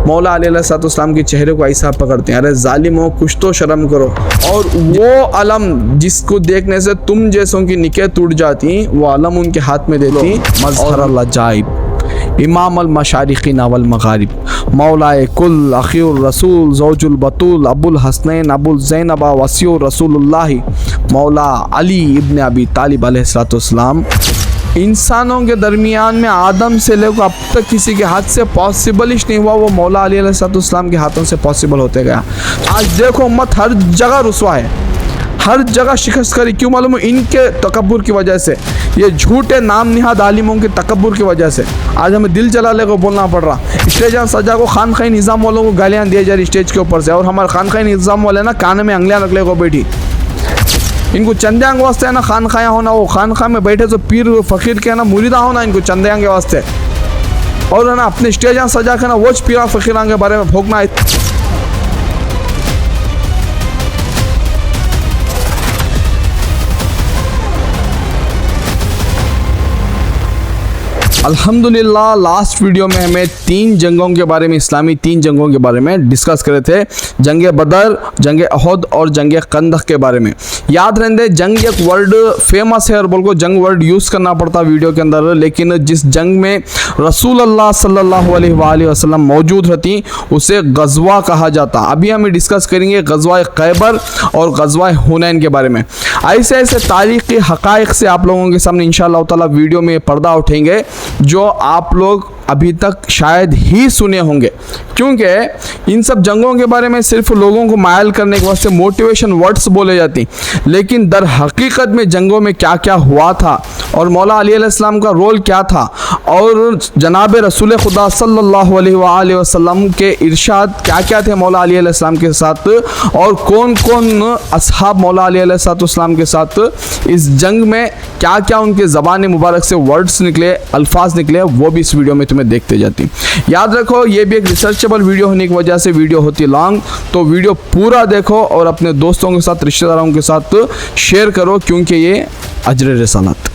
मौला अलैहिस्सलाम के चेहरे को ऐसा पकड़ते हैं, अरे जालिमों कुछ तो शर्म करो। और वो अलम जिसको देखने से तुम जैसों की निकें टूट जाती, वो अलम उनके हाथ में देती। मज़हर अल-अजाइब इमाम अल-मशारिक़ीन वल मग़ारिब मौलाए कुल अख़ीउर रसूल ज़ौजुल बतूल अबुल हसनैन अबुल ज़ैनबा वसीउर रसूलुल्लाह मौला अली इब्न अबी तालिब अलैहिस्सलाम। इंसानों के दरमियान में आदम से लेकर अब तक किसी के हाथ से पॉसिबल ही नहीं हुआ, वो मौला अली अलैहिस्सलाम के हाथों से पॉसिबल होते गया। आज देखो उम्मत हर जगह रुसवा है, हर जगह शिकस्त करी। क्यों मालूम है? इनके तकब्बुर की वजह से, ये झूठे नाम निहाद आलिमों के तकब्बुर की वजह से आज हमें दिल जलाले को बोलना पड़ रहा। स्टेज सजा को खानखाई निज़ाम वालों को गालियाँ दिए जा रही स्टेज के ऊपर से, और हमारे खानखाई निज़ाम वाले ना कान में अंगलियाँ रख ले को बैठी। इनको चंदियांग वास्ते है ना खानखाया होना, वो खानखा में बैठे जो पीर फ़कीर के ना मुरीदा होना, इनको चंदियांग के वास्ते, और है ना अपने स्टेज सजा के ना वो पीरा फ़कीरां के बारे में भोगना। अल्हम्दुलिल्लाह लास्ट वीडियो में हमें 3 जंगों के बारे में, इस्लामी 3 जंगों के बारे में डिस्कस करे थे। जंग बदर, जंग अहद और जंग खंदक के बारे में। याद रहने जंग एक वर्ड फेमस है और बोल को जंग वर्ड यूज़ करना पड़ता वीडियो के अंदर, लेकिन जिस जंग में रसूल अल्लाह सल्लल्लाहु अलैहि वसल्लम मौजूद रहती उसे गज़वा कहा जाता। अभी हम डिस्कस करेंगे गज़वा खैबर और गज़वा हुनैन के बारे में। ऐसे ऐसे तारीख़ी हक़ाइक़ से आप लोगों के सामने इंशाअल्लाह ताला वीडियो में पर्दा उठेंगे जो आप लोग अभी तक शायद ही सुने होंगे, क्योंकि इन सब जंगों के बारे में सिर्फ लोगों को मायल करने के वास्ते मोटिवेशन वर्ड्स बोले जाती, लेकिन दर हकीकत में जंगों में क्या क्या हुआ था और मौला अली अलैहिस्सलाम का रोल क्या था, और जनाब रसूल खुदा सल्लल्लाहु अलैहि वसल्लम के इरशाद क्या क्या थे मौला अली अलैहिस्सलाम के साथ, और कौन कौन असहाब मौला अली अलैहिस्सलाम के साथ इस जंग में क्या क्या उनके ज़बान मुबारक से वर्ड्स निकले, अल्फाज निकले, वो भी इस वीडियो में तुम्हें देखते जाती। याद रखो ये भी एक रिसर्चेबल वीडियो होने की वजह से वीडियो होती लॉन्ग, तो वीडियो पूरा देखो और अपने दोस्तों के साथ, रिश्तेदारों के साथ शेयर करो, क्योंकि ये अजर रिसालत।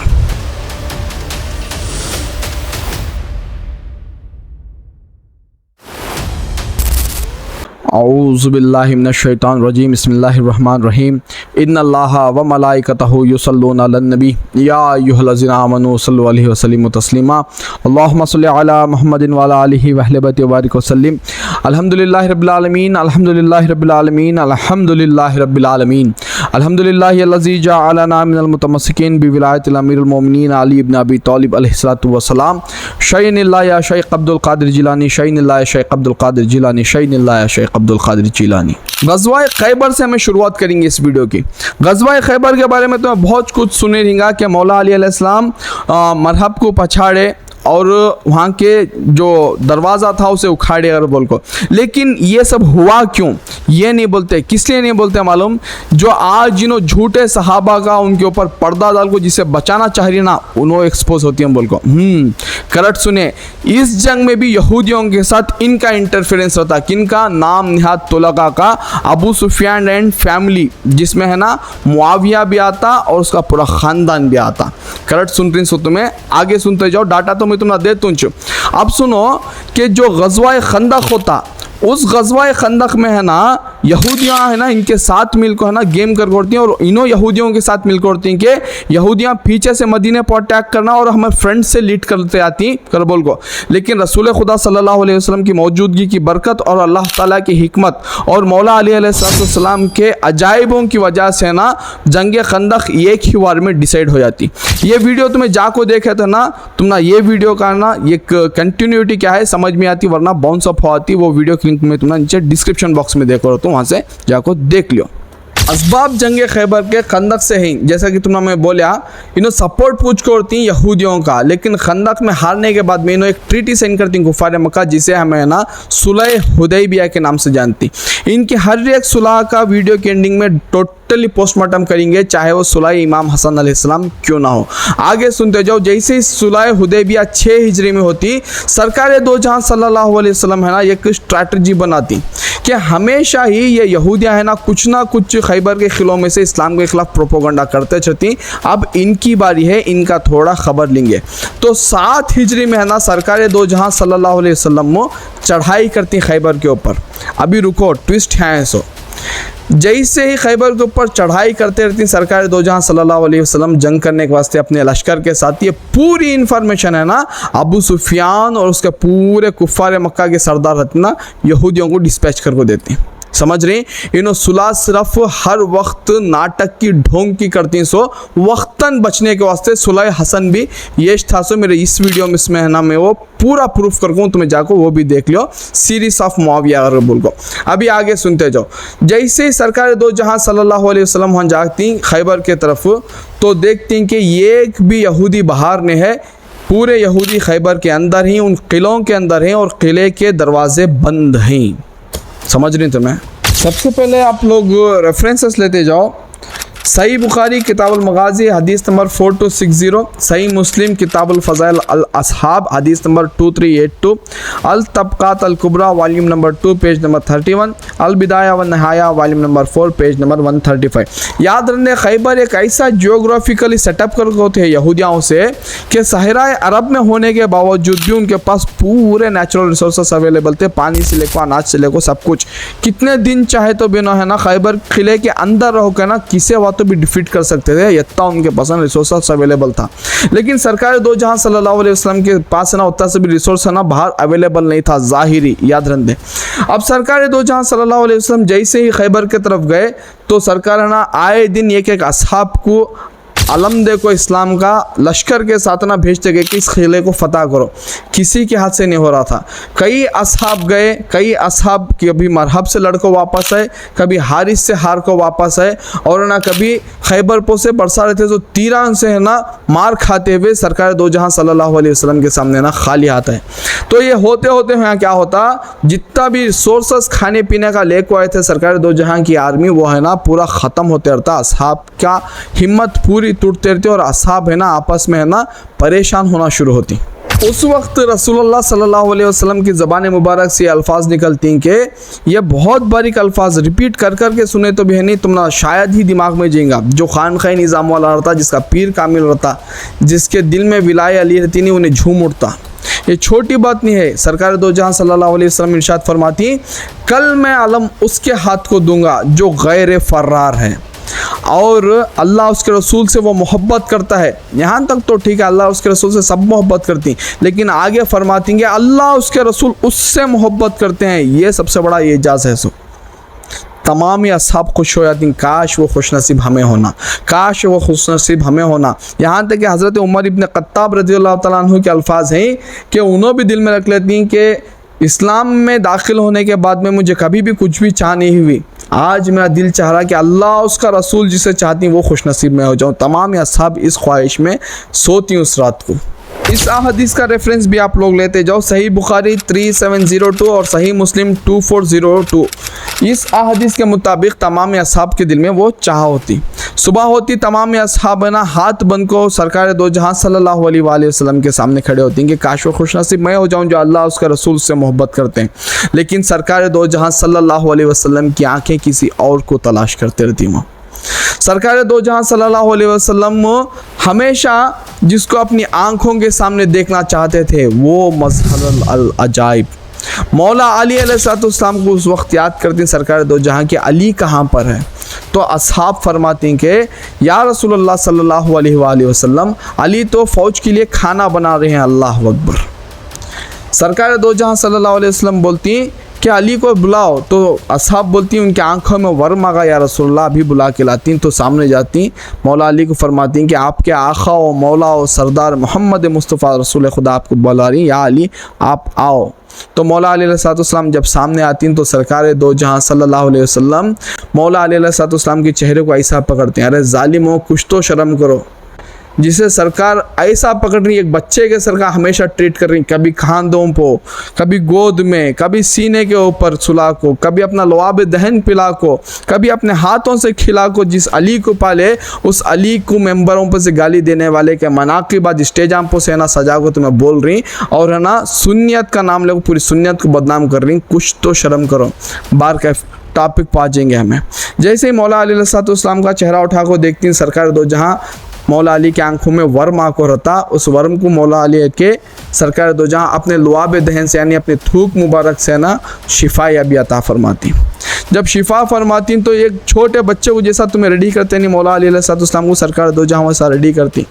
औज़ु बिल्लाहि मिनश शैतानिर रजीम बिस्मिल्लाहिर रहमानिर रहीम इन्नल्लाहा व मलाइकतहु युसल्लूना अलन नबी या अय्युहल्लज़ीना आमनू सल्लु अलैहि व सल्लिमु तस्लीमा अल्लाहुम्मा सल्लि अला मुहम्मदिन व अला आलिहि व अहलि बैतिहि व बारिक व सल्लिम अल्हम्दुलिल्लाहि रब्बिल आलमीन अल्हम्दुलिल्लाहि रब्बिल आलमीन अल्हम्दुलिल्लाहि रब्बिल आलमीन अल्हम्दुलिल्लाहि अल्लज़ी जअलना मिनल मुतमस्सिकीन बिविलायतिल अमीरुल मोमिनीन अली इब्न अबी तालिब अलैहिस्सलातु व सलाम शयनिल्लाह या शेख अब्दुल कादिर जिलानी शयनिल्लाह या शेख अब्दुल कादिर जिलानी शयनिल्लाह या शेख अब्दुल कादिर जिलानी। गज़वा खैबर से हमें शुरुआत करेंगे इस वीडियो की। गज़वा खैबर के बारे में तो मैं बहुत कुछ सुने रहेंगे कि मौला अली अलैहिस्सलाम मरहब को पछाड़े और वहाँ के जो दरवाज़ा था उसे उखाड़े अगर बोल को, लेकिन ये सब हुआ क्यों ये नहीं बोलते, किस लिए नहीं बोलते मालूम? जो आज जिन्हों झूठे सहाबा का उनके ऊपर पर्दा डाल को जिसे बचाना चाह रही ना, उन्होंने एक्सपोज होती है बोल को। करेक्ट सुने, इस जंग में भी यहूदियों के साथ इनका इंटरफेरेंस रहता। किनका? नाम निहाद तुलका का अबू सुफियान एंड फैमिली, जिसमें है ना मुआविया भी आता और उसका पूरा ख़ानदान भी आता। करेक्ट सुन रही सो तुम्हें, आगे सुनते जाओ, डाटा तो मैं तुम्हें दे तुझ। अब सुनो कि जो गज़वा खंदक होता, उस गज़वा खंदक में है ना यहूदियाँ है ना इनके साथ मिलकर है ना गेम कर करती हैं, और इन्हों यहूदियों के साथ मिलकर होती हैं कि यहूदियाँ पीछे से मदीने पर अटैक करना और हमें फ्रंट से लीड करते आती कर बोल को। लेकिन रसूल खुदा सल्लल्लाहु अलैहि वसल्लम की मौजूदगी की बरकत और अल्लाह ताला की हिकमत और मौला अली अलैहिस्सलाम के अजाइबों की वजह से ना जंग खंदक एक ही वार में डिसाइड हो जाती। ये वीडियो तुम्हें जाको देखे थे ना तुम ना, ये वीडियो का ना ये कंटिन्यूटी क्या है समझ में आती, वरना बाउंस अप हो आती। वो वीडियो लिंक में तुम नीचे डिस्क्रिप्शन बॉक्स में देखो, तो वहाँ से जाको देख लियो। असबाब जंग खैबर के खंदक से ही, जैसा कि तुमने मैं बोला, इन्हों सपोर्ट पूछ करती यहूदियों का, लेकिन खंदक में हारने के बाद में इन्हों एक ट्रीटी साइन करती गुफार मक्का, जिसे हमें ना सुलह हुदैबिया के नाम से जानती। इनकी हर एक सुलह का वीडियो के एंडिंग में टोटली पोस्टमार्टम करेंगे, चाहे वो सुलह इमाम हसन अलैहिस्सलाम क्यों ना हो। आगे सुनते जाओ। जैसे ही सुलह हुदैबिया 6 हिजरी में होती, सरकार दो जहां सल्लल्लाहु अलैहि वसल्लम है ना एक स्ट्रैटेजी बनाती कि हमेशा ही ये यहूदियाँ है ना कुछ खैबर के खिलों में से इस्लाम के खिलाफ प्रोपोगंडा करते रहती। अब इनकी बारी है, इनका थोड़ा खबर लेंगे। तो 7 हिजरी में है ना सरकार दो जहां सल्लल्लाहु अलैहि वसल्लम चढ़ाई करती खैबर के ऊपर। अभी रुको, ट्विस्ट है ऐसो, जैसे ही खैबर के ऊपर चढ़ाई करते रहती सरकार दो जहां सल्लल्लाहु अलैहि वसल्लम जंग करने के वास्ते अपने लश्कर के साथ, ये पूरी इन्फॉर्मेशन है ना अबू सुफियान और उसके पूरे कुफ्फार मक्का के सरदार रहते ना यहूदियों को डिस्पैच करके देती। समझ रही, इन्हों सुलह सिर्फ हर वक्त नाटक की ढोंग की करती सो वक्तन बचने के वास्ते सुलह हसन भी ये था। सो मेरे इस वीडियो में इसमें है ना मैं वो पूरा प्रूफ कर दूँ, तुम्हें जाको वो भी देख लो, सीरीज ऑफ मुआविया रबुल को। अभी आगे सुनते जाओ। जैसे ही सरकार दो जहां सल्लल्लाहु अलैहि वसल्लम वहाँ जाती खैबर के तरफ, तो देखती कि एक भी यहूदी बाहर नहीं है, पूरे यहूदी खैबर के अंदर ही उन किलों के अंदर हैं और किले के दरवाजे बंद हैं। समझ रही तुम्हें? सबसे पहले आप लोग रेफरेंसेस लेते जाओ। सही बुखारी किताबुल मगाज़ी हदीस नंबर 4260, सही मुस्लिम किताबुल फ़ज़ाइल अल असहाब हदीस नंबर 2382, अल तबक़ात अल कुबरा वॉल्यूम नंबर 2 पेज नंबर 31, अल बिदाया व नहाया वॉल्यूम नंबर 4 पेज नंबर 135। याद रखने खैबर एक ऐसा जियोग्राफिकली सेटअप कर होते हैं यहूदियों से कि सहराए अरब में होने के बावजूद भी उनके पास पूरे नेचुरल रिसोर्स अवेलेबल थे, पानी से लेकर अनाज से लेकर सब कुछ। कितने दिन चाहे तो बिना है ना खैबर किले के अंदर रहो के ना किसे तो भी डिफीट कर सकते थे, इतना उनके पास रिसोर्स अवेलेबल था। लेकिन सरकार दो जहां सल्लल्लाहु अलैहि वसल्लम के पास है ना उतना से भी रिसोर्स है ना बाहर अवेलेबल नहीं था, ज़ाहिरी याद रख दें। अब सरकार दो जहां सल्लल्लाहु अलैहि वसल्लम जैसे ही खैबर के तरफ गए तो सरकार है ना आए दिन एक असहाब को अलम देखो इस्लाम का लश्कर के साथ ना भेजते गए कि इस किले को फतह करो। किसी के हाथ से नहीं हो रहा था। कई असहाब गए, कई असहाब कभी मरहब से लड़को वापस आए, कभी हारिस से हार को वापस आए, और ना कभी खैबर पो से बरसा रहे थे तो तीरान से है ना मार खाते हुए सरकार दो जहां सल्लल्लाहु अलैहि वसल्लम के सामने ना खाली हाथ है। तो ये होते होते यहाँ क्या होता, जितना भी रिसोर्सेस खाने पीने का लेको आए थे सरकार दो जहां की आर्मी, वो है ना पूरा ख़त्म होते रहता। असहाब का हिम्मत पूरी टूटते रहते और असहाब है ना आपस में है ना परेशान होना शुरू होती। उस वक्त रसूलुल्लाह सल्लल्लाहु अलैहि वसल्लम की ज़बान मुबारक से अल्फाज निकलती कि ये बहुत बारीक अल्फाज रिपीट कर कर के सुने तो भी है नहीं, तुम ना शायद ही दिमाग में जाएगा। जो खानखाई निज़ाम वाला रहता, जिसका पीर कामिल रहता, जिसके दिल में विलाय अली रहती नहीं, उन्हें झूम उठता। ये छोटी बात नहीं है। सरकार दो जहां सल्लल्लाहु अलैहि वसल्लम इरशाद फरमाती, कल मैं अलम उसके हाथ को दूंगा जो गैर फर्रार है और अल्लाह उसके रसूल से वो मोहब्बत करता है। यहाँ तक तो ठीक है, अल्लाह उसके रसूल से सब मोहब्बत करती, लेकिन आगे फरमाती हैं अल्लाह उसके रसूल उससे मोहब्बत करते हैं। ये सबसे बड़ा एजाज़ है। सो तमाम असहाब खुश हो जाती, काश वो खुशनसीब हमें होना, काश वो खुशनसीब हमें होना। यहाँ तक कि हज़रत उमर इब्न ख़त्ताब रज़ियल्लाहु तआला अन्हु के अल्फाज हैं कि उन्होंने भी दिल में रख लेती हैं कि इस्लाम में दाखिल होने के बाद में मुझे कभी भी कुछ भी चाह नहीं हुई। आज मेरा दिल चाह रहा कि अल्लाह उसका रसूल जिसे चाहती वो खुशनसीब में हो जाऊँ। तमाम असहाब इस ख्वाहिश में सोती उस रात को। इस हदीस का रेफरेंस भी आप लोग लेते जाओ, सही बुखारी 3702 और सही मुस्लिम 2402। इस हदीस के मुताबिक तमाम असहाब के दिल में वो चाह होती। सुबह होती, तमाम असहाब ना हाथ बन को सरकार दो जहां सल्लल्लाहु अलैहि वसल्लम के सामने खड़े होती कि काश वो खुशनसीब मैं हो जाऊं जो अल्लाह उसके रसूल से मोहब्बत करते हैं। लेकिन सरकार दो जहां सल्लल्लाहु अलैहि वसल्लम की आंखें किसी और को तलाश करते रहती वहाँ। सरकार दो जहां सल्लल्लाहु अलैहि वसल्लम हमेशा जिसको अपनी आंखों के सामने देखना चाहते थे वो मज़हर अल अजाइब मौला अली अलैहिस्सलाम को उस वक्त याद करती सरकार दो जहां कि अली कहाँ पर है। तो असहाब फरमाती कि या रसूलुल्लाह सल्लल्लाहु अलैहि वसल्लम अली तो फ़ौज के लिए खाना बना रहे हैं, अल्लाह अकबर। सरकार दो जहां सल्लल्लाहु अलैहि वसल्लम बोलती कि अली को बुलाओ, तो असहाब बोलती उनकी आंखों में वर्म आ गया, या रसूलुल्लाह अभी बुला के लाती। तो सामने जाती मौला अली को फरमाती कि आपके आका और मौला और सरदार मोहम्मद मुस्तफ़ा रसूल खुदा आपको बुला रही, या अली आप आओ। तो मौला अली अलैहिस्सलाम जब सामने आती तो सरकार दो जहां सल्लल्लाहु अलैहि वसल्लम मौला अली अलैहिस्सलाम के चेहरे को ऐसा पकड़ते हैं, अरे जालिमो कुछ तो शर्म करो। जिसे सरकार ऐसा पकड़ रही है, एक बच्चे के सरकार हमेशा ट्रीट कर रही, कभी खांदों को, कभी गोद में, कभी सीने के ऊपर सुला को, कभी अपना लवाब दहन पिला को, कभी अपने हाथों से खिला को। जिस अली को पाले उस अली को मेंबरों पर से गाली देने वाले के मनाक़िब आज स्टेज पे से ना सजा को तुम्हें बोल रही और है ना सुन्नियत का नाम लेकर पूरी सुन्नियत को बदनाम कर रही। कुछ तो शर्म करो। बार का टॉपिक पहुँचेंगे हमें। जैसे ही मौला अली अलैहिस्सलाम का चेहरा उठा को देखती हैं सरकार दो जहाँ, मौला अली की आंखों में वर्म आको रहता, उस वर्म को मौला अली के सरकार दो जहाँ अपने लुआब दहन से यानी अपने थूक मुबारक से ना शिफा या भी अता फरमाती। जब शिफा फरमाती तो एक छोटे बच्चे को जैसा तुम्हें रेडी करते नहीं, मौला अली अलैहिस्सलाम को सरकार दो जहाँ वैसा रेडी करती,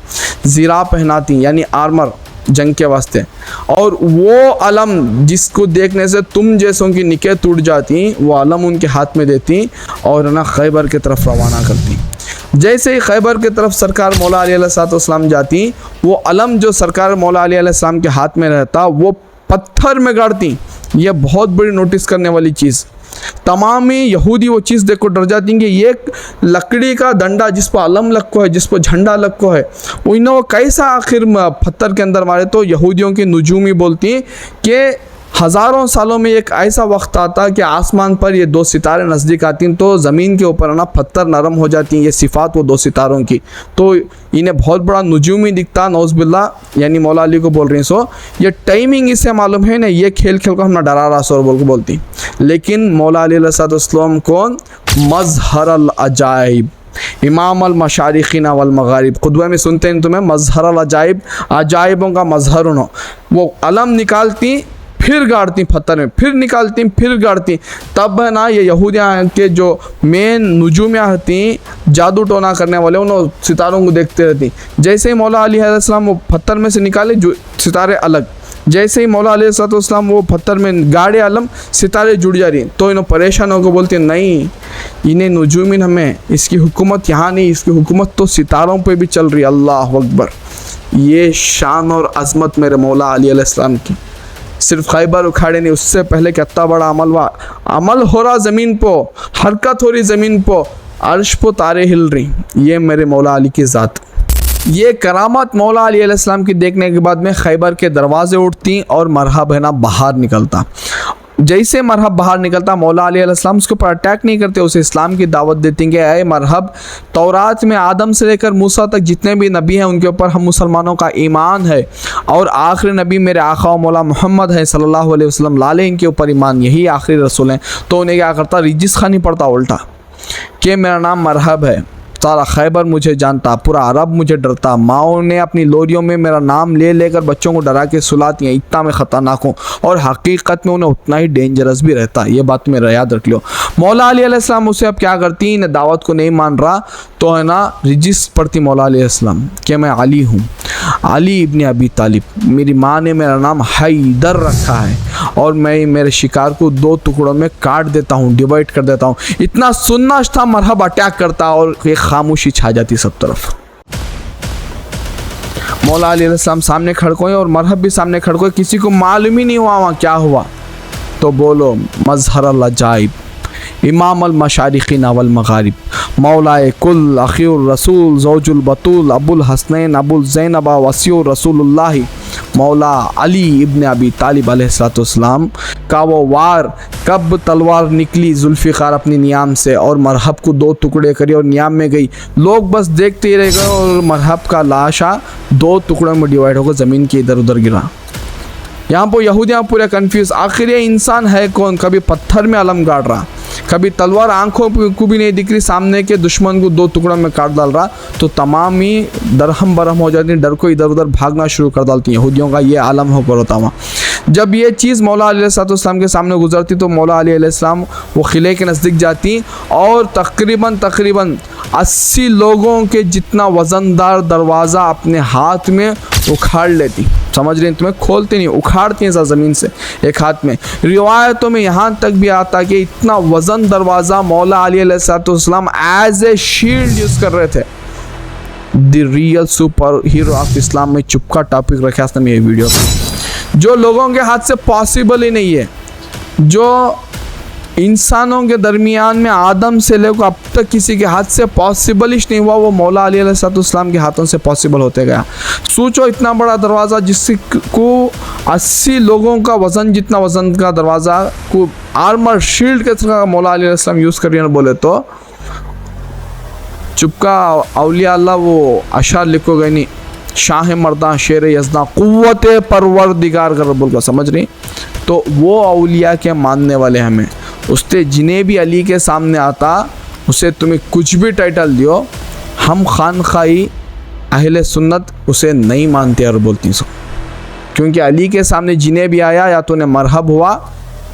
ज़ीरा पहनाती यानी आर्मर जंग के वास्ते, और वो अलम जिसको देखने से तुम जैसों की निकें टूट जाती वो अलम उनके हाथ में देती और ना खैबर की तरफ रवाना करती। जैसे ही खैबर की तरफ सरकार मौला अली अलैहिस्सलाम जाती, वो अलम जो सरकार मौला अली अलैहिस्सलाम के हाथ में रहता वो पत्थर में गाड़ती। ये बहुत बड़ी नोटिस करने वाली चीज़, तमाम यहूदी वो चीज़ देखो डर जाती हैं कि ये लकड़ी का डंडा जिस पर अलम लक्को है, जिस पर झंडा लक्को है, उन्हें वो कैसा आखिर पत्थर के अंदर मारे। तो यहूदियों की नुजूमी बोलती कि हज़ारों सालों में एक ऐसा वक्त आता कि आसमान पर ये दो सितारे नज़दीक आती हैं तो ज़मीन के ऊपर ना पत्थर नरम हो जाती हैं। ये सिफ़ात वो दो सितारों की, तो इन्हें बहुत बड़ा नुजूमी दिखता नौज़बिल्ला, यानी मौला अली को बोल रही हैं। सो ये टाइमिंग इससे मालूम है ना, ये खेल खेल को हम ना डरा रहा सो बोल को बोलती। लेकिन मौला अली अलैहिस्सलाम कौन? मज़हर अल अजाइब, इमाम अल मशारिक़ीन वल मग़ारिब। खुतबे में सुनते हैं तुम्हें, मज़हर अल अजाइब, अजाइबों का मज़हर उन्हों। वो अलम निकालती फिर गाड़ती पत्थर में, फिर निकालती फिर गाड़ती। तब है ना ये यहूदियाँ के जो मेन नुजूमियाँ होती, जादू टोना करने वाले, उन सितारों को देखते रहती। जैसे ही मौला अली अलैहिस्सलाम वो पत्थर में से निकाले जो सितारे अलग, जैसे ही मौला अली अलैहिस्सलाम वो पत्थर में गाड़े अलम, सितारे जुड़ जा रही। तो इन्हें परेशान होकर बोलते नहीं, इन्हें नुजूमिन हमें, इसकी हुकूमत यहाँ नहीं, इसकी हुकूमत तो सितारों पे भी चल रही। अल्लाह अकबर। ये शान और अज़मत मेरे मौला अली अलैहिस्सलाम की। सिर्फ खैबर उखाड़े नहीं, उससे पहले कितना बड़ा अमल हो रहा ज़मीन पो, हरकत हो रही ज़मीन पो, अर्श पो तारे हिल रही। ये मेरे मौला अली की ज़ात। ये करामत मौला अली अलैहिस्सलाम की देखने के बाद में खैबर के दरवाज़े उठती और मरहब है ना बाहर निकलता। जैसे मरहब बाहर निकलता, मौला अली अलैहिस्सलाम उसके ऊपर अटैक नहीं करते, उसे इस्लाम की दावत देते हैं कि अय मरहब, तौरात में आदम से लेकर मूसा तक जितने भी नबी हैं उनके ऊपर हम मुसलमानों का ईमान है, और आखिरी नबी मेरे आका मौला मोहम्मद है सल्लल्लाहु अलैहि वसल्लम, लाले इनके ऊपर ईमान, यही आखिरी रसूल हैं। तो उन्हें क्या करता, रिजिस खानी पड़ता उल्टा कि मेरा नाम मरहब है, सारा खैबर मुझे जानता, पूरा अरब मुझे डरता। माओ ने अपनी लोरियों में मेरा नाम ले लेकर बच्चों को डरा के सुलाती हैं, इतना मैं ख़तरनाक हूँ, और हकीकत में उन्हें उतना ही डेंजरस भी रहता। ये बात मेरा याद रख लो। मौला अली अलैहिस्सलाम उसे अब क्या करती, न दावत को नहीं मान रहा तो है ना रिजिस पढ़ती मौला अली अलैहिस्सलाम कि मैं अली हूँ, अली इब्न अबी तालिब, मेरी माँ ने मेरा नाम हैदर रखा है, और मैं मेरे शिकार को दो टुकड़ों में काट देता हूँ, डिवाइड कर देता हूँ। इतना सुनना था, मरहब अटैक करता और एक खामोशी छा जाती सब तरफ। मौला अली अलैहिस्सलाम सामने खड़कोए और मरहब भी सामने खड़कोए, किसी को मालूम ही नहीं हुआ वहाँ क्या हुआ। तो बोलो, मज़हर अल अजाइब, इमाम अल मशारिक़ीन वल मग़ारिब, मौलाए कुल, अख़ीउर रसूल, ज़ौजुल बतूल, अबुल हसनैन, अबुल ज़ैनबा, वसीउर रसूलुल्लाह, मौला अली इब्न अबी तालिब अलैहिस्सलाम का वो वार, कब तलवार निकली जुल्फ़िकार अपनी नियाम से और मरहब को दो टुकड़े करी और नियाम में गई। लोग बस देखते ही रह गए और मरहब का लाशा दो टुकड़ों में डिवाइड होकर ज़मीन के इधर उधर गिरा। यहाँ पर यहूदियाँ पूरे कन्फ्यूज़, आखिर ये इंसान है कौन? कभी पत्थर में अलम गाड़ रहा, कभी तलवार आंखों को भी नहीं दिख रही, सामने के दुश्मन को दो टुकड़ों में काट डाल रहा। तो तमाम ही दरहम बरहम हो जाती, डर को इधर उधर भागना शुरू कर डालती यहूदियों का ये आलम होकर होता वहाँ। जब ये चीज़ मौला अली अलैहिस्सलाम के सामने गुजरती तो मौला अली अलैहिस्सलाम वो किले के नज़दीक जाती और तकरीबन 80 लोगों के जितना वज़नदार दरवाज़ा अपने हाथ में उखाड़ लेती। समझ रही हैं तुम्हें? खोलते नहीं, उखाड़ती हैं ज़मीन से एक हाथ में। रिवायतों में यहाँ तक भी आता कि इतना वज़न दरवाज़ा मौला अली अलैहिस्सलाम एज ए शील्ड यूज़ कर रहे थे। The real super hero of Islam में चुपका टॉपिक रखा इसने ये वीडियो, जो लोगों के हाथ से पॉसिबल ही नहीं है, जो इंसानों के दरमियान में आदम से लेकर अब तक किसी के हाथ से पॉसिबल ही नहीं हुआ, वो मौला अली अलैहिस्सलाम के हाथों से पॉसिबल होते गया। सोचो इतना बड़ा दरवाज़ा जिसको 80 लोगों का वज़न जितना वज़न का दरवाज़ा को आर्मर शील्ड के तरह मौला अली अलैहिस्सलाम यूज़ करिए बोले तो चुपका औलिया अल्लाह वो अशार लिखो गए नहीं, शाह मर्दा शेर यज़दा क़ुव्वत परवरदिगार कर बोल कर समझ रही। तो वो औलिया के मानने वाले हमें उससे जिन्हें भी अली के सामने आता उसे तुम्हें कुछ भी टाइटल दियो, हम खानखाई अहले सुन्नत उसे नहीं मानते और बोलती सो, क्योंकि अली के सामने जिन्हें भी आया या तो उन्हें मरहब हुआ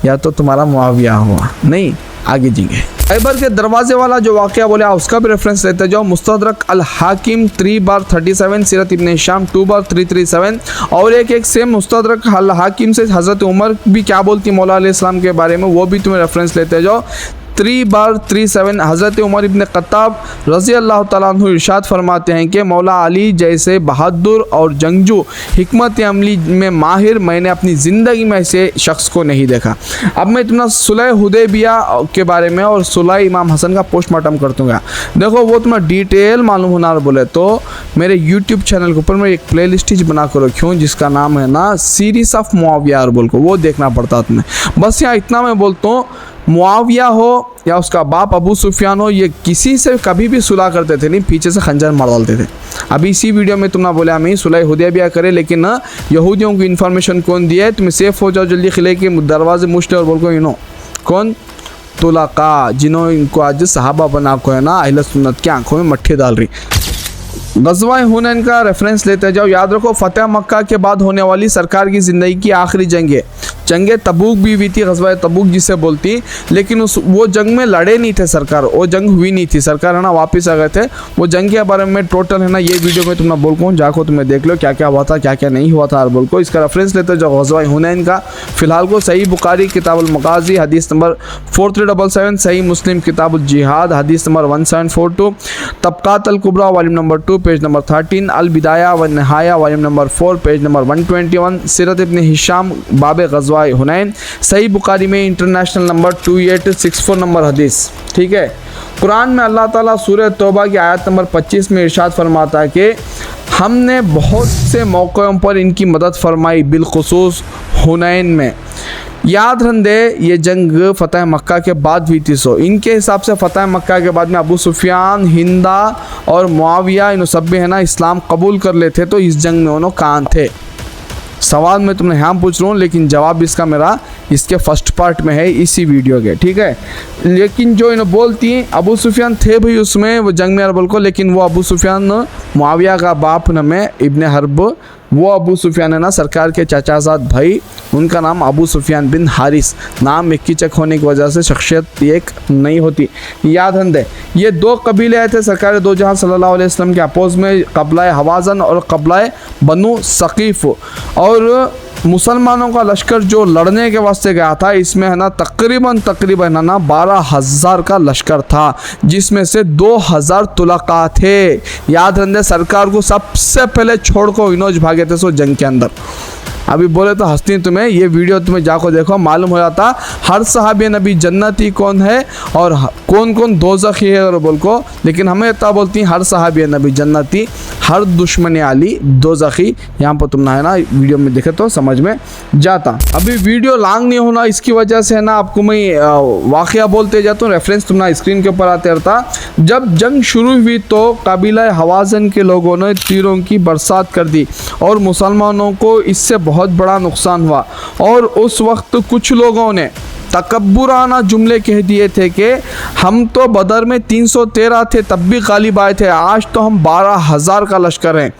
या तो तुम्हारा मुआविया हुआ, नहीं आगे जींगे। खैबर के दरवाजे वाला जो वाक़या बोला उसका भी रेफरेंस लेते जाओ। मुस्तदरक अल हाकिम 3/37, सीरत इब्न हिशाम 2/337 और एक सेम मुस्तदरक अल हाकिम से हज़रत उमर भी क्या बोलती मौला अलैहिस्सलाम के बारे में, वो भी तुम्हें रेफरेंस लेते जाओ। 3/37 हज़रत उमर इब्न ख़त्ताब रज़ी अल्लाह तआला अन्हु इरशाद फरमाते हैं कि मौला अली जैसे बहादुर और जंगजू हिकमत अमली में माहिर मैंने अपनी ज़िंदगी में ऐसे शख्स को नहीं देखा। अब मैं इतना सुलह हुदैबिया के बारे में और सुलह इमाम हसन का पोस्टमार्टम कर दूँगा। देखो वो तुम्हें डिटेल मालूम होना बोले तो मेरे यूट्यूब चैनल के ऊपर मैं एक प्ले लिस्ट बना कर रखी हूँ जिसका नाम है ना सीरीज़ ऑफ मुआविया बोल को, वो देखना पड़ता तुम्हें। बस यहाँ इतना मैं बोलता हूँ, मुआविया हो या उसका बाप अबू सुफियान हो, ये किसी से कभी भी सुलह करते थे नहीं, पीछे से खंजर मार डालते थे। अभी इसी वीडियो में तुमने बोला हमें सुलह हुदैबिया करे, लेकिन ना यहूदियों को इन्फॉर्मेशन कौन दिया है, तुम्हें सेफ हो जाओ जल्दी खिले के दरवाजे मुश्ते और बोल को इनो कौन तुलाका, जिन्होंने इनको आज सहाबा बना को है ना अहले सुन्नत की आंखों में मट्ठी डाल रही। ग़ज़वा हुनैन का रेफरेंस लेते जाओ। याद रखो फतेह मक्का के बाद होने वाली सरकार की ज़िंदगी की आखिरी जंग है। जंग तबूक भी हुई थी, ग़ज़वा तबूक जिसे बोलती, लेकिन वो जंग में लड़े नहीं थे सरकार, वो जंग हुई नहीं थी, सरकार है ना वापस आ गए थे। वो जंग के बारे में टोटल है ना ये वीडियो में तुम्हें बोल को जाको तुम्हें देख लो क्या क्या हुआ था क्या क्या नहीं हुआ था और बोल को इसका रेफरेंस लेते जाओ ग़ज़वा हुनैन का। फ़िलहाल को सही बुखारी किताबुल मगाज़ी हदीस नंबर 4377, सही मुस्लिम किताबुल जिहाद हदीस नंबर 1742, तबक़ात अल कुबरा वॉल्यूम नंबर 2 पेज नंबर 13, अल बिदाया व नहाया वॉल्यूम नंबर 4 पेज नंबर 121, सीरत इब्न हिशाम बाब ग़ज़वा हुनैन, सही बुखारी में इंटरनेशनल नंबर 2864 नंबर हदीस। ठीक है। कुरान में अल्लाह ताला सूरह तौबा की आयत नंबर 25 में इरशाद फरमाता है कि हमने बहुत से मौक़ों पर इनकी मदद फरमाई, बिलखुसूस हुनैन में। याद रंदे ये जंग फ़तेह मक्का के बाद हुई थी। सो इनके हिसाब से फ़तेह मक्का के बाद में अबू सुफियान, हिंदा और मुआविया इन सब है ना इस्लाम कबूल कर लेते, तो इस जंग में उन्होंने कहाँ थे। सवाल मैं तुमने यहाँ पूछ रहा हूँ, लेकिन जवाब इसका मेरा इसके फर्स्ट पार्ट में है इसी वीडियो के। ठीक है। लेकिन जो इन्हें बोलती हैं अबू सुफियान थे भाई उसमें वो जंग में अरबल को, लेकिन वो अबू सुफियान मुआविया का बाप न में इब्न हर्ब, वो अबू सुफियान है ना सरकार के चाचाजाद भाई, उनका नाम अबू सुफियान बिन हारिस, नाम एक ही चक होने की वजह से शख्सियत एक नहीं होती। याद रंदे ये दो कबीले आए थे सरकार दो जहां सल्लल्लाहु अलैहि वसल्लम के अपोज में, कबला हवाज़न और कबला बनु सकीफ़। और मुसलमानों का लश्कर जो लड़ने के वास्ते गया था इसमें है ना तकरीबन है ना 12,000 का लश्कर था, जिसमें से 2,000 तुलका थे। याद रखने सरकार को सबसे पहले छोड़ को इनोज भागे थे सो जंग के अंदर। अभी बोले तो हंसती तुम्हें, ये वीडियो तुम्हें जाको देखो मालूम हो जाता हर सहाबी नबी जन्नती कौन है और कौन कौन दोज़खी है और बोल को। लेकिन हमें इतना बोलती हैं हर सहाबी नबी जन्नती, हर दुश्मन आली दोज़खी। यहाँ पर तुम ना है ना वीडियो में देखे तो समझ में जाता। अभी वीडियो लॉन्ग नहीं होना इसकी वजह से ना आपको मैं वाक़या बोलते जाता हूँ, रेफरेंस तुम ना स्क्रीन के ऊपर आते रहता। जब जंग शुरू हुई तो कबीला हवाज़न के लोगों ने तीरों की बरसात कर दी और मुसलमानों को इससे बहुत बड़ा नुकसान हुआ। और उस वक्त कुछ लोगों ने तकब्बुराना जुमले कह दिए थे कि हम तो बदर में 313 थे तब भी गालिब आए थे, आज तो हम 12,000 का लश्कर हैं,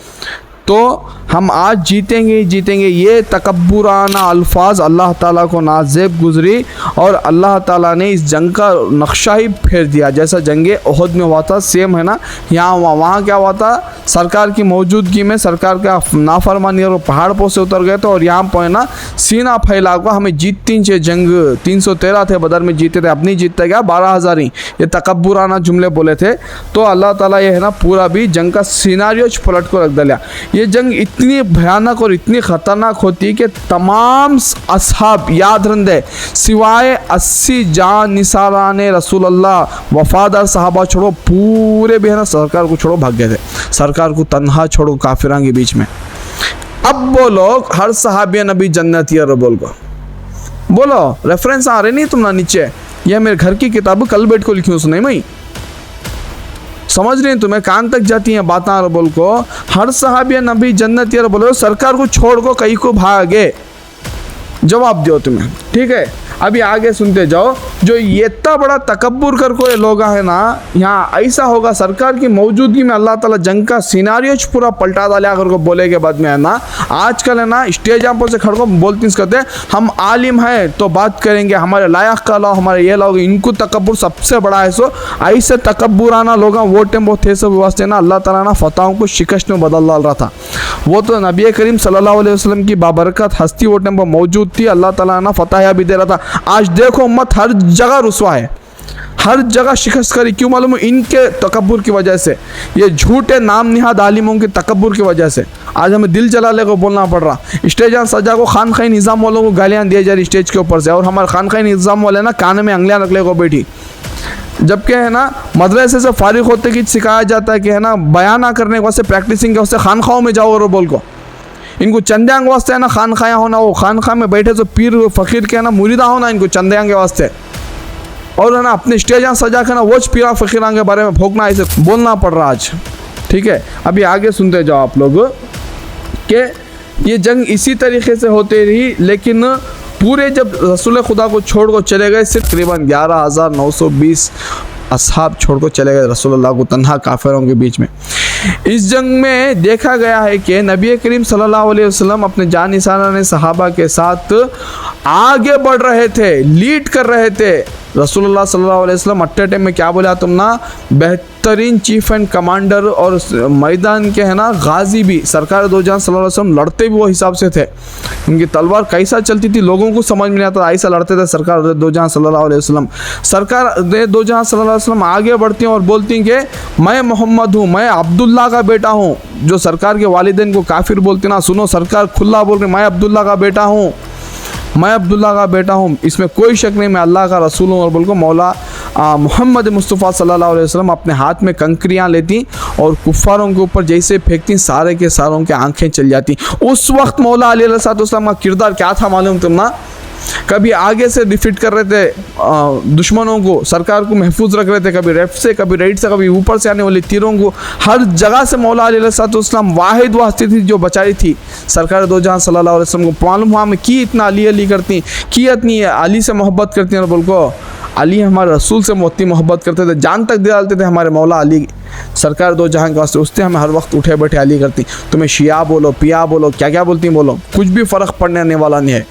तो हम आज जीतेंगे ही जीतेंगे। ये तकब्बुराना अल्फाज अल्लाह ताला को नाज़ेब गुजरी और अल्लाह ताला ने इस जंग का नक्शा ही फेर दिया। जैसा जंग ओहद में हुआ था सेम है ना यहाँ हुआ। वहाँ क्या हुआ था, सरकार की मौजूदगी में सरकार का नाफरमानी और पहाड़ पर से उतर गए थे और यहाँ पर है ना सीना फैला हुआ हमें जीतती चाहिए जंग। 313 थे बदर में जीते थे, अपनी जीतते गया 12,000 ही। ये तकब्बुराना जुमले बोले थे। तो अल्लाह ताला ये है ना पूरा भी जंग का सिनारियो पलट को रख दिया। ये जंग इतनी भयानक और इतनी ख़तरनाक होती कि तमाम असहाब याद रंदे सिवाय 80 जान निसाराने रसूल अल्लाह वफादार सहाबा छोड़ो पूरे भी है ना सरकार को छोड़ो भाग गए थे, सरकार को तन्हा छोड़ो काफिरां के बीच में। अब बोलो हर सहाबी नबी जन्नती है, बोलो रेफरेंस आ रहे नहीं तुम ना नीचे, यह मेरे घर की किताब कल बैठ को लिखी उसने मैं समझ रही तुम्हें कान तक जाती हैं बातें। बोल को हर सहाबी नबी जन्नत यार बोलो सरकार को छोड़ को कहीं को भागे, जवाब दो तुम्हें, ठीक है। अभी आगे सुनते जाओ। जो ये इतना बड़ा तकब्बुर कर को ये लोग है ना, यहाँ ऐसा होगा सरकार की मौजूदगी में अल्लाह ताला जंग का सिनारियोच पूरा पलटा डाले अगर को बोले के बाद में है ना। आजकल है ना स्टेज पर से खड़को बोलते कहते हम आलिम हैं तो बात करेंगे, हमारे लायक का लो, हमारे ये लोग, इनको तकब्बुर सबसे बड़ा है। सो ऐसे तकब्बुराना लोग वो टेम्पो थे सब वास्ते ना अल्लाह ताला ना फतहों को शिकस्त में बदल डाल रहा था। वो तो नबी करीम सल्लल्लाहु अलैहि वसल्लम की बाबरकत हस्ती वो टेम्पो मौजूद थी, अल्लाह ताला ना फतह भी दे रहा था। आज देखो उम्मत हर जगह रुसवा है, हर जगह शिकस्त करी, क्यों मालूम? इनके तकब्बुर की वजह से, ये झूठे नाम निहाद आलिमों के तकब्बुर की वजह से आज हमें दिल जलाले को बोलना पड़ रहा। स्टेज सजा को खानखाई निज़ाम वालों को गालियाँ दिए जा रही स्टेज के ऊपर से, और हमारे खानखाई निज़ाम वाले ना कान में अंगलियाँ रख ले को बैठी, जबकि है ना मदरसे से फारिग होते कि सिखाया जाता है कि है ना बयान ना करने के वास्ते, प्रैक्टिसिंग के वास्ते खानखाओं में जाओ और बोल को इनको चंद्यांग वास्ते है ना खानखाया होना, वो खानखा में बैठे तो पीर फ़कीर के है ना मुरीदा होना इनको चंद्यांग के वास्ते, और है ना अपने स्टेज सजा के ना वो पीरा फ़कीरां के बारे में भोंकना, ऐसे बोलना पड़ रहा आज, ठीक है। अभी आगे सुनते जाओ आप लोग कि ये जंग इसी तरीके से होती रही, लेकिन पूरे जब रसूल खुदा को छोड़ को चले गए, सिर्फ तकरीबन 11,920 असहाब छोड़ को चले गए रसूलुल्लाह को तन्हा काफिरों के बीच में। इस जंग में देखा गया है कि नबी करीम सल्लल्लाहु अलैहि वसल्लम अपने जान निसाराने सहाबा के साथ आगे बढ़ रहे थे, लीड कर रहे थे। रसूलुल्लाह सल्लल्लाहु अलैहि वसल्लम अट्टे टाइम में क्या बोला तुम ना, बेहतरीन चीफ एंड कमांडर और मैदान के है ना गाजी भी सरकार दो जहां सल्लल्लाहु अलैहि वसल्लम लड़ते भी वो हिसाब से थे। उनकी तलवार कैसा चलती थी लोगों को समझ में नहीं आता, ऐसा लड़ते थे सरकार दो जहां सल्लल्लाहु अलैहि वसल्लम। सरकार दो जहां सल्लल्लाहु अलैहि वसल्लम आगे बढ़ती हैं और बोलती हैं कि मैं मोहम्मद हूँ, मैं अब्दुल्ला का बेटा हूँ। जो सरकार के वालिदैन को काफिर बोलते ना, सुनो सरकार खुला बोल रही मैं अब्दुल्ला का बेटा हूँ, मैं अब्दुल्ला का बेटा हूँ, इसमें कोई शक नहीं, मैं अल्लाह का रसूल हूँ। और बोल को मौला मोहम्मद मुस्तफ़ा सल्लल्लाहु अलैहि वसल्लम अपने हाथ में कंकरियाँ लेती और कुफ़ारों के ऊपर जैसे फेंकती सारे के सारों के आंखें चल जाती। उस वक्त मौला अलैहिस्सलाम का किरदार क्या था मालूम तुम ना, कभी आगे से डिफीट कर रहे थे दुश्मनों को, सरकार को महफूज रख रहे थे, कभी लेफ्ट से, कभी राइट से, कभी ऊपर से आने वाले तीरों को, हर जगह से मौला अलैहिस्सलाम वाहिद वो हस्ती थी जो बचाई थी सरकार दो जहां सल्लल्लाहु अलैहि वसल्लम को। मालूम हुआ हमें कि इतना अली अली करती, कि इतनी अली से मोहब्बत करती हैं। बोल को अली हमारे रसूल से मोती मोहब्बत करते थे, जान तक दे डालते थे हमारे मौला अली सरकार दो जहां के वास्ते, उससे हमें हर वक्त उठे बैठे अली करती। तुम्हें शिया बोलो, पिया बोलो, क्या क्या बोलती बोलो, कुछ भी फ़र्क पड़ने वाला नहीं है,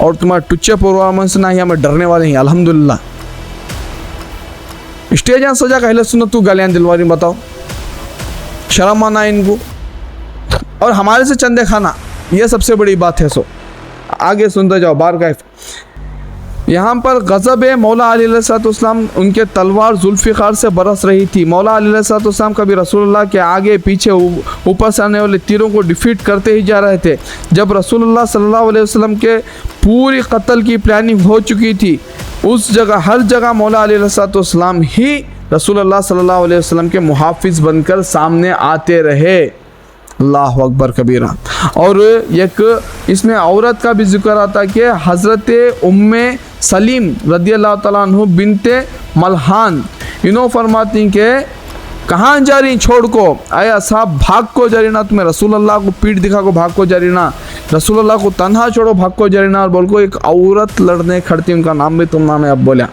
और तुम्हारे टुच्चे पुरवामन से ना ही हमें डरने वाले हैं अल्हम्दुलिल्लाह। स्टेज यहाँ सजा कहले सुनो तू गालियाँ दिलवारी, बताओ शर्म आना इनको, और हमारे से चंदे खाना, ये सबसे बड़ी बात है। सो आगे सुनते जाओ। बार का यहाँ पर गज़ब है मौला अली अलैहिस्सलाम, उनके तलवार जुल्फ़िकार से बरस रही थी। मौला अली अलैहिस्सलाम कभी रसूलुल्लाह के आगे पीछे ऊपर से आने वाले तीरों को डिफीट करते ही जा रहे थे। जब रसूलुल्लाह सल्लल्लाहु अलैहि वसल्लम के पूरी कत्ल की प्लानिंग हो चुकी थी, उस जगह हर जगह मौला अली अलैहिस्सलाम ही रसूलुल्लाह सल्लल्लाहु अलैहि वसल्लम के मुहाफ़िज़ बनकर सामने आते रहे। अल्लाह अकबर कबीरा। और एक इसमें औरत का भी जिक्र आता कि हज़रत उम्मे सलीम रदियल्लाहु तआला अन्हु बिनते मलहान इन्हों फरमाती कि कहाँ जा रही छोड़ को, आया साहब भाग को जा रही ना, तुम्हें रसूलुल्लाह को पीठ दिखा को भाग को जा रही ना, रसूलुल्लाह को तन्हा छोड़ो भाग को जा रही ना। और बोल को एक औरत लड़ने खड़ती, उनका नाम भी तुम नाम है, अब बोला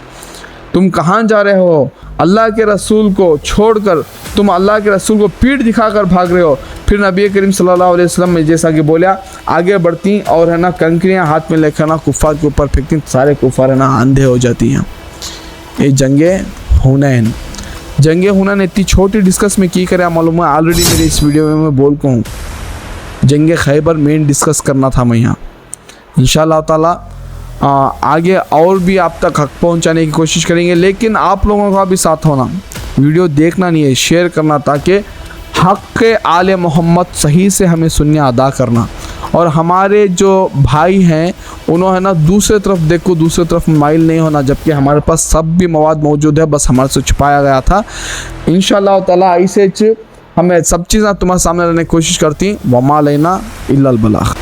तुम कहाँ जा रहे हो, अल्लाह के रसूल को छोड़कर तुम अल्लाह के रसूल को पीठ दिखाकर भाग रहे हो। फिर नबी करीम सल्लल्लाहु अलैहि वसल्लम ने जैसा कि बोला आगे बढ़ती और है ना कंकरियाँ हाथ में लेकर ना कुफ़ार के ऊपर फेंकती, सारे कुफ़ार है ना अंधे हो जाती हैं। ये जंगे हुनैन, जंगे हुनैन इतनी छोटी डिस्कस में की करे मालूम है, ऑलरेडी मेरे इस वीडियो में मैं बोल कहूँ जंगे खैबर मेन डिस्कस करना था मैं यहाँ। इंशाअल्लाह ताला आगे और भी आप तक हक पहुँचाने की कोशिश करेंगे, लेकिन आप लोगों का भी साथ होना, वीडियो देखना नहीं है, शेयर करना, ताकि हक़ आले मोहम्मद सही से हमें सुन्नी अदा करना। और हमारे जो भाई हैं उन्होंने ना दूसरे तरफ देखो, दूसरे तरफ माइल नहीं होना, जबकि हमारे पास सब भी मवाद मौजूद है, बस हमारे से छुपाया गया था। इंशाअल्लाह ताला ऐसे हमें सब चीज़ें तुम्हारे सामने रहने की कोशिश करती। वमा अलैना इल्लल बलाग।